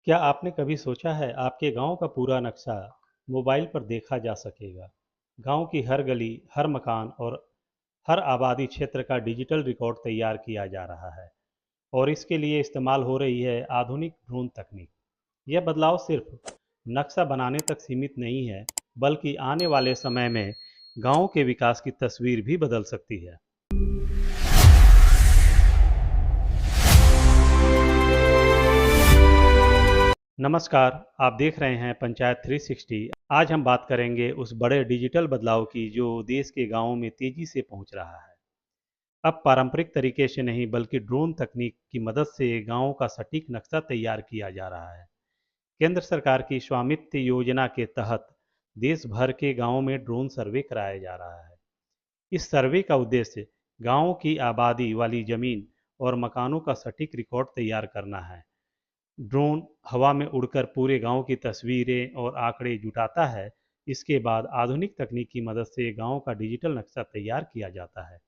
क्या आपने कभी सोचा है आपके गांव का पूरा नक्शा मोबाइल पर देखा जा सकेगा? गांव की हर गली, हर मकान और हर आबादी क्षेत्र का डिजिटल रिकॉर्ड तैयार किया जा रहा है और इसके लिए इस्तेमाल हो रही है आधुनिक ड्रोन तकनीक। यह बदलाव सिर्फ नक्शा बनाने तक सीमित नहीं है, बल्कि आने वाले समय में गांव के विकास की तस्वीर भी बदल सकती है। नमस्कार, आप देख रहे हैं पंचायत 360। आज हम बात करेंगे उस बड़े डिजिटल बदलाव की जो देश के गांवों में तेजी से पहुंच रहा है। अब पारंपरिक तरीके से नहीं, बल्कि ड्रोन तकनीक की मदद से गांवों का सटीक नक्शा तैयार किया जा रहा है। केंद्र सरकार की स्वामित्व योजना के तहत देश भर के गांवों में ड्रोन सर्वे कराया जा रहा है। इस सर्वे का उद्देश्य गांवों की आबादी वाली जमीन और मकानों का सटीक रिकॉर्ड तैयार करना है। ड्रोन हवा में उड़कर पूरे गांव की तस्वीरें और आंकड़े जुटाता है। इसके बाद आधुनिक तकनीक की मदद से गांव का डिजिटल नक्शा तैयार किया जाता है।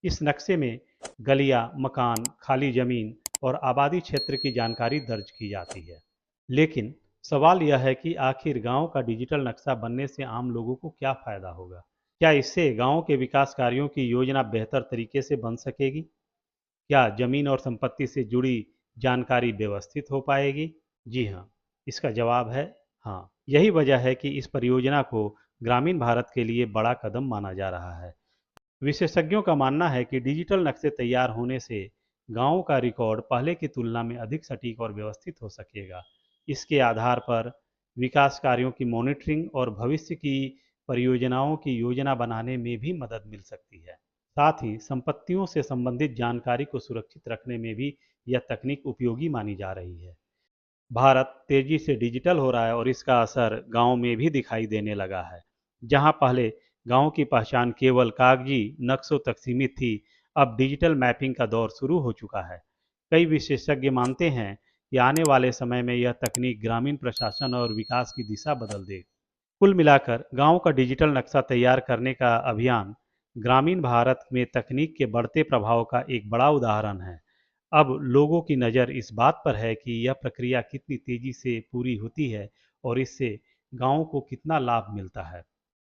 इस नक्शे में गलियां, मकान, खाली जमीन और आबादी क्षेत्र की जानकारी दर्ज की जाती है। लेकिन सवाल यह है कि आखिर गांव का डिजिटल नक्शा बनने से आम लोगों को क्या फायदा होगा? क्या इससे गांव के विकास कार्यों की योजना बेहतर तरीके से बन सकेगी? क्या जमीन और संपत्ति से जुड़ी जानकारी व्यवस्थित हो पाएगी? जी हाँ, इसका जवाब है हाँ। यही वजह है कि इस परियोजना को ग्रामीण भारत के लिए बड़ा कदम माना जा रहा है। विशेषज्ञों का मानना है कि डिजिटल नक्शे तैयार होने से गांवों का रिकॉर्ड पहले की तुलना में अधिक सटीक और व्यवस्थित हो सकेगा। इसके आधार पर विकास कार्यों की मॉनिटरिंग और भविष्य की परियोजनाओं की योजना बनाने में भी मदद मिल सकती है। साथ ही संपत्तियों से संबंधित जानकारी को सुरक्षित रखने में भी यह तकनीक उपयोगी मानी जा रही है। भारत तेजी से डिजिटल हो रहा है और इसका असर गांव में भी दिखाई देने लगा है। जहां पहले गांव की पहचान केवल कागजी नक्शों तक सीमित थी, अब डिजिटल मैपिंग का दौर शुरू हो चुका है। कई विशेषज्ञ मानते हैं कि आने वाले समय में यह तकनीक ग्रामीण प्रशासन और विकास की दिशा बदल देगी। कुल मिलाकर गांव का डिजिटल नक्शा तैयार करने का अभियान ग्रामीण भारत में तकनीक के बढ़ते प्रभाव का एक बड़ा उदाहरण है। अब लोगों की नज़र इस बात पर है कि यह प्रक्रिया कितनी तेजी से पूरी होती है और इससे गांव को कितना लाभ मिलता है।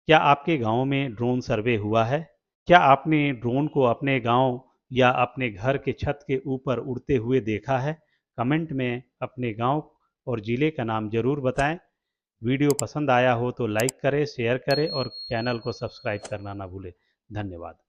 क्या आपके गांव में ड्रोन सर्वे हुआ है? क्या आपने ड्रोन को अपने गांव या अपने घर के छत के ऊपर उड़ते हुए देखा है? कमेंट में अपने गांव और जिले का नाम जरूर बताएं। वीडियो पसंद आया हो तो लाइक करें, शेयर करें और चैनल को सब्सक्राइब करना ना भूलें। धन्यवाद।